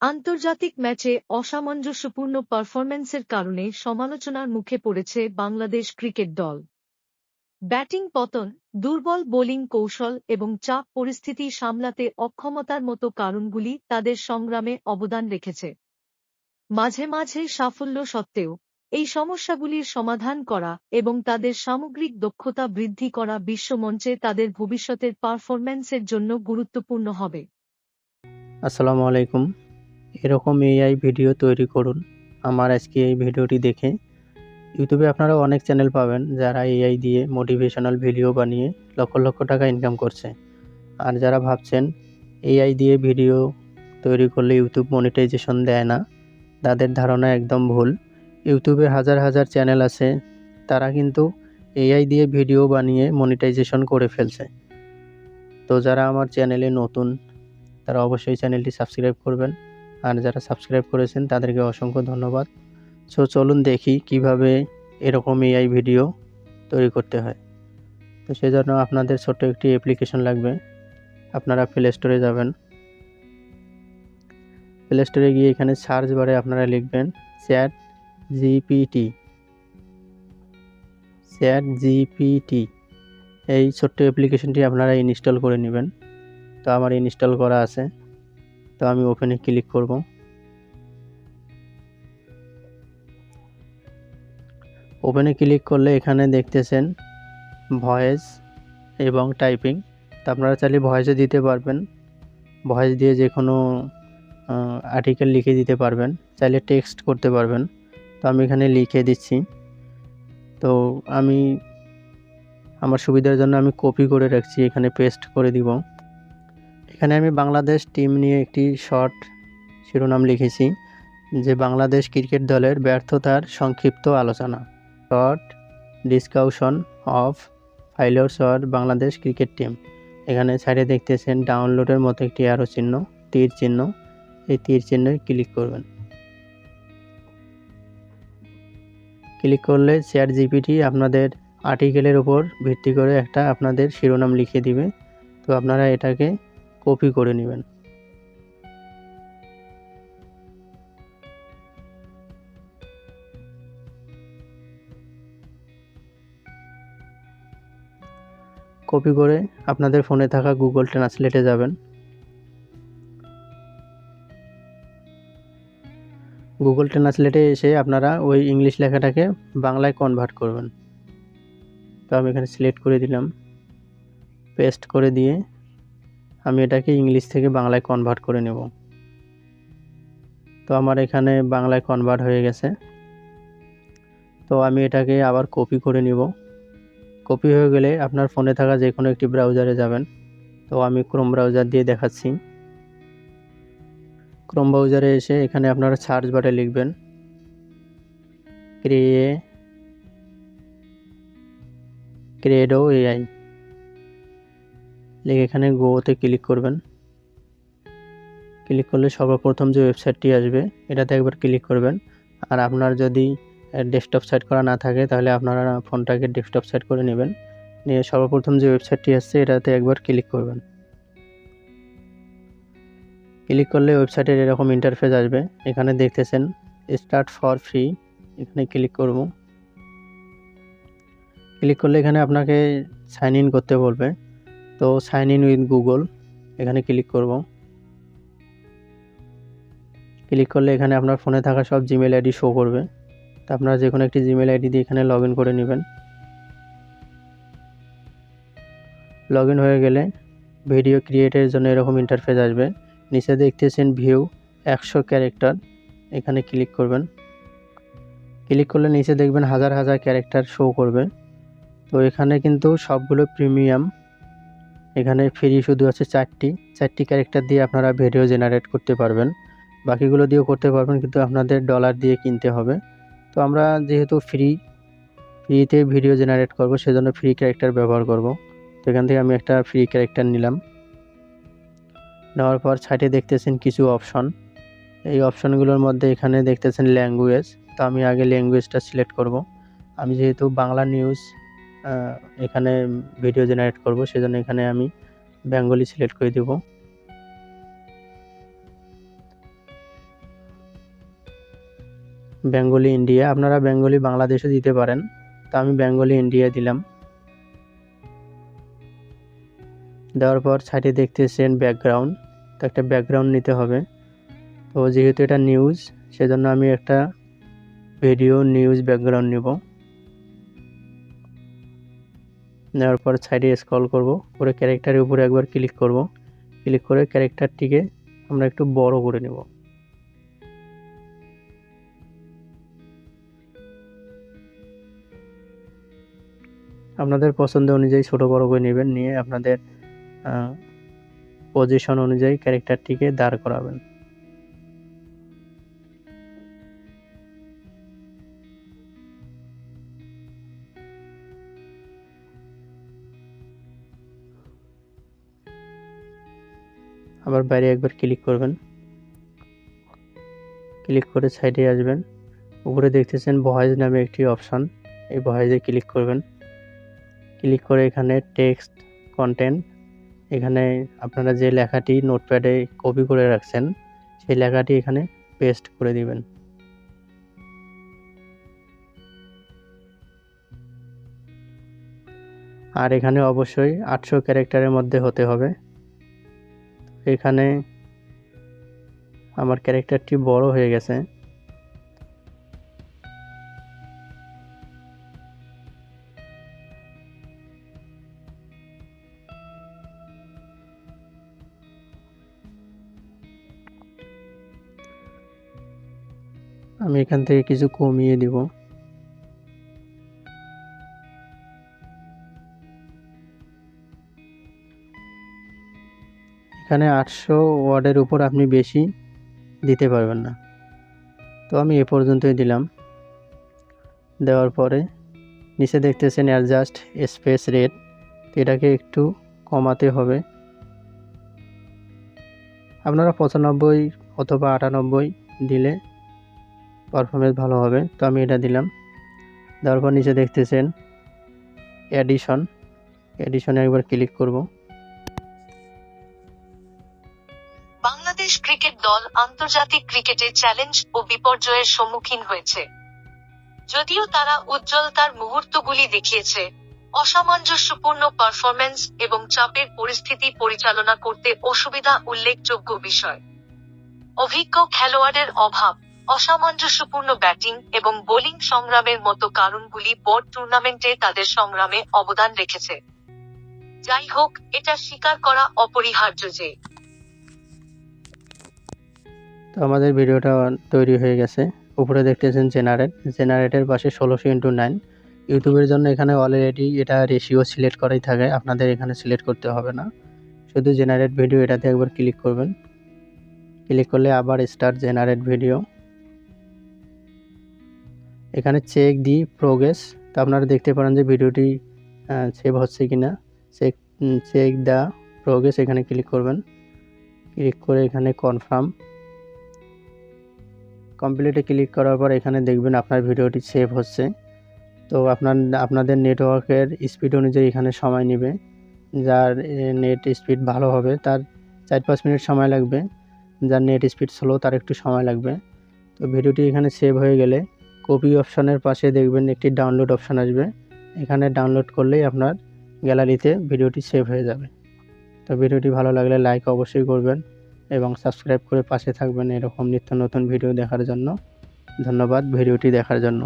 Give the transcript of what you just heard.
আন্তর্জাতিক ম্যাচে অসামঞ্জস্যপূর্ণ পারফরম্যান্সের কারণে সমালোচনার মুখে পড়েছে বাংলাদেশ ক্রিকেট দল। ব্যাটিং পতন, দুর্বল বোলিং কৌশল এবং চাপ পরিস্থিতি সামলাতে অক্ষমতার মতো কারণগুলি তাদের সংগ্রামে অবদান রেখেছে। মাঝে মাঝে সাফল্য সত্ত্বেও এই সমস্যাগুলির সমাধান করা এবং তাদের সামগ্রিক দক্ষতা বৃদ্ধি করা বিশ্বমঞ্চে তাদের ভবিষ্যতের পারফরম্যান্সের জন্য গুরুত্বপূর্ণ হবে। আসসালামু আলাইকুম। এরকম এআই ভিডিও তৈরি করুন। আমার আজকে এই ভিডিওটি দেখে ইউটিউবে আপনারা অনেক চ্যানেল পাবেন যারা এআই দিয়ে মোটিভেশনাল ভিডিও বানিয়ে লক্ষ লক্ষ টাকা ইনকাম করছে। আর যারা ভাবছেন এআই দিয়ে ভিডিও তৈরি করলে ইউটিউব মনিটাইজেশন দেয় না, তাদের ধারণা একদম ভুল। ইউটিউবে হাজার হাজার চ্যানেল আছে, তারা কিন্তু এআই দিয়ে ভিডিও বানিয়ে মনিটাইজেশন করে ফেলছে। তো যারা আমার চ্যানেলে নতুন তারা অবশ্যই চ্যানেলটি সাবস্ক্রাইব করবেন, আর যারা সাবস্ক্রাইব করেছেন তাদেরকে অসংখ্য ধন্যবাদ। সো চলুন দেখি কিভাবে এরকম এআই ভিডিও তৈরি করতে হয়। তো সেজন্য আপনাদের ছোট্ট একটি অ্যাপ্লিকেশন লাগবে। আপনারা প্লে স্টোরে যাবেন। প্লে স্টোরে গিয়ে এখানে সার্চ বারে আপনারা লিখবেন চ্যাট জিপিটি। এই ছোট্ট অ্যাপ্লিকেশনটি আপনারা ইনস্টল করে নেবেন। তো আমার ইনস্টল করা আছে, তো আমি ওপেনে ক্লিক করব। ওপেনে ক্লিক করলে এখানে দেখতেছেন ভয়েস এবং টাইপিং। তো আপনারা চাইলে ভয়েসে দিতে পারবেন, ভয়েস দিয়ে যে কোনো আর্টিকেল লিখে দিতে পারবেন, চাইলে টেক্সট করতে পারবেন। তো আমি এখানে লিখে দিচ্ছি। তো আমি আমার সুবিধার জন্য আমি কপি করে রাখছি, এখানে পেস্ট করে দিব। এখানে আমি বাংলাদেশ টিম নিয়ে একটি শর্ট শিরোনাম লিখেছি যে বাংলাদেশ ক্রিকেট দলের ব্যর্থতার সংক্ষিপ্ত আলোচনা, short discussion of failures or Bangladesh cricket team. এখানে সাইডে দেখতেছেন ডাউনলোডের মতো একটি অ্যারো চিহ্ন, তীর চিহ্ন। এই তীর চিহ্নে ক্লিক করবেন। ক্লিক করলে চ্যাট জিপিটি আপনাদের আর্টিকেলের উপর ভিত্তি করে একটা আপনাদের শিরোনাম লিখে দিবে। তো আপনারা এটাকে কপি করে নেবেন। কপি করে আপনাদের ফোনে থাকা গুগল ট্রান্সলেটে যাবেন। গুগল ট্রান্সলেটে এসে আপনারা ওই ইংলিশ লেখাটাকে বাংলায় কনভার্ট করবেন। তো আমি এখানে সিলেক্ট করে দিলাম, পেস্ট করে দিয়ে আমি এটাকে ইংলিশ থেকে বাংলায় কনভার্ট করে নেব। তো আমার এখানে বাংলায় কনভার্ট হয়ে গেছে। তো আমি এটাকে আবার কপি করে নিব। কপি হয়ে গেলে আপনার ফোনে থাকা যে কোনো একটি ব্রাউজারে যাবেন। তো আমি ক্রোম ব্রাউজার দিয়ে দেখাচ্ছি। ক্রোম ব্রাউজারে এসে এখানে আপনারা সার্চ বারে লিখবেন ক্রেডো এআই, লিখে এখানে গোতে ক্লিক করবেন। ক্লিক করলে সর্বপ্রথম যে ওয়েবসাইটটি আসবে এটাতে একবার ক্লিক করবেন। আর আপনার যদি ডেস্কটপ সেট করা না থাকে তাহলে আপনারা ফোনটাকে ডেস্কটপ সেট করে নেবেন, নিয়ে সর্বপ্রথম যে ওয়েবসাইটটি আসছে এটাতে একবার ক্লিক করবেন। ক্লিক করলে ওয়েবসাইটের এরকম ইন্টারফেস আসবে। এখানে দেখতেছেন স্টার্ট ফর ফ্রি, এখানে ক্লিক করব। ক্লিক করলে এখানে আপনাকে সাইন ইন করতে বলবে। তো সাইন ইন উইথ গুগল, এখানে ক্লিক করব। ক্লিক করলে এখানে আপনার ফোনে থাকা সব জিমেল আইডি শো করবে। তো আপনারা যে কোনো একটি জিমেল আইডি দিয়ে এখানে লগ ইন করে নেবেন। লগ ইন হয়ে গেলে ভিডিও ক্রিয়েটের জন্য এরকম ইন্টারফেস আসবে। নিচে দেখতেছেন ভিউ 100 ক্যারেক্টার, এখানে ক্লিক করবেন। ক্লিক করলে নিচে দেখবেন হাজার হাজার ক্যারেক্টার শো করবে। তো এখানে কিন্তু সবগুলো প্রিমিয়াম, এখানে ফ্রি শুধু আছে চারটি ক্যারেক্টার দিয়ে আপনারা ভিডিও জেনারেট করতে পারবেন। বাকিগুলো দিয়েও করতে পারবেন, কিন্তু আপনাদের ডলার দিয়ে কিনতে হবে। তো আমরা যেহেতু ফ্রিতে ভিডিও জেনারেট করব, সেজন্য ফ্রি ক্যারেক্টার ব্যবহার করব। তো এখান থেকে আমি একটা ফ্রি ক্যারেক্টার নিলাম। নেওয়ার পর সাইটে দেখতেছেন কিছু অপশন, এই অপশনগুলোর মধ্যে এখানে দেখতেছেন ল্যাঙ্গুয়েজ। তো আমি আগে ল্যাঙ্গুয়েজটা সিলেক্ট করব। আমি যেহেতু বাংলা নিউজ এখানে ভিডিও জেনারেট করব, সেজন্য এখানে আমি বেঙ্গলি সিলেক্ট করে দেব। বেঙ্গলি ইন্ডিয়া, আপনারা বেঙ্গলি বাংলাদেশও দিতে পারেন, তো আমি বেঙ্গলি ইন্ডিয়া দিলাম। দেওয়ার পর সাইডে দেখতেছেন ব্যাকগ্রাউন্ড, তো একটা ব্যাকগ্রাউন্ড নিতে হবে। তো যেহেতু এটা নিউজ, সেজন্য আমি একটা ভিডিও নিউজ ব্যাকগ্রাউন্ড নেব। নেওয়ার পর সাইডে স্ক্রল করব, করে ক্যারেক্টারের উপরে একবার ক্লিক করব। ক্লিক করে ক্যারেক্টারটিকে আমরা একটু বড় করে নেব। আপনাদের পছন্দ অনুযায়ী ছোট বড় করে নেবেন, নিয়ে আপনাদের পজিশন অনুযায়ী ক্যারেক্টারটিকে দাঁড় করাবেন। আবার বাইরে একবার ক্লিক করবেন, ক্লিক করে সাইডে আসবেন। উপরে দেখতেছেন ভয়েস নামে একটি অপশন, এই ভয়েসে ক্লিক করবেন। ক্লিক করে এখানে টেক্সট কন্টেন্ট, এখানে আপনারা যে লেখাটি নোটপ্যাডে কপি করে রাখছেন সেই লেখাটি এখানে পেস্ট করে দিবেন। আর এখানে অবশ্যই 800 ক্যারেক্টারের মধ্যে হতে হবে। এখানে আমার ক্যারেক্টারটি বড় হয়ে গেছে। আমি এখান থেকে কিছু কমিয়ে দিব। এখানে 800 ওয়ার্ডের উপর আপনি বেশি দিতে পারবেন না, তো আমি এ পর্যন্তই দিলাম। দেওয়ার পরে নিচে দেখতেছেন অ্যাডজাস্ট স্পেস রেট, এটাকে একটু কমাতে হবে। আপনারা 95 অথবা 98 দিলে পারফরমেন্স ভালো হবে, তো আমি এটা দিলাম। দেওয়ার পর নিচে দেখতেছেন এডিশনে একবার ক্লিক করব। বাংলাদেশ ক্রিকেট দল আন্তর্জাতিক ক্রিকেটে চ্যালেঞ্জ ও বিপর্যয়ের সম্মুখীন হয়েছে। যদিও তারা উজ্জ্বলতার মুহূর্তগুলি দেখিয়েছে, অসামঞ্জস্যপূর্ণ পারফরম্যান্স এবং চাপের পরিস্থিতি পরিচালনা করতে অসুবিধা উল্লেখযোগ্য বিষয়। অভিজ্ঞ খেলোয়াড়ের অভাব, অসামঞ্জস্যপূর্ণ ব্যাটিং এবং বোলিং সংগ্রামের মতো কারণগুলি বোর্ড টুর্নামেন্টে তাদের সংগ্রামে অবদান রেখেছে। যাই হোক, এটা স্বীকার করা অপরিহার্য যে তো আমাদের ভিডিওটা তৈরি হয়ে গেছে। উপরে দেখতেছেন জেনারেটের পাশে 16:9। ইউটিউবের জন্য এখানে অলরেডি এটা রেশিও সিলেক্ট করাই থাকে, আপনাদের এখানে সিলেক্ট করতে হবে না, শুধু জেনারেট ভিডিও এটাতে একবার ক্লিক করবেন। ক্লিক করলে আবার স্টার্ট জেনারেট ভিডিও। এখানে চেক দি প্রোগ্রেস, তো আপনারা দেখতে পারেন যে ভিডিওটি সেভ হচ্ছে কিনা। চেক দ্য প্রোগ্রেস, এখানে ক্লিক করবেন। ক্লিক করে এখানে কনফার্ম কমপ্লিটে ক্লিক করার পর এখানে দেখবেন আপনার ভিডিওটি সেভ হচ্ছে। তো আপনাদের নেটওয়ার্কের স্পিড অনুযায়ী এখানে সময় নেবে। যার নেট স্পিড ভালো হবে তার 4-5 মিনিট সময় লাগবে, যার নেট স্পিড স্লো তার একটু সময় লাগবে। তো ভিডিওটি এখানে সেভ হয়ে গেলে কপি অপশনের পাশে দেখবেন একটি ডাউনলোড অপশন আসবে, এখানে ডাউনলোড করলেই আপনার গ্যালারিতে ভিডিওটি সেভ হয়ে যাবে। তো ভিডিওটি ভালো লাগলে লাইক অবশ্যই করবেন এবং সাবস্ক্রাইব করে পাশে থাকবেন এরকম নিত্য নতুন ভিডিও দেখার জন্য। ধন্যবাদ ভিডিওটি দেখার জন্য।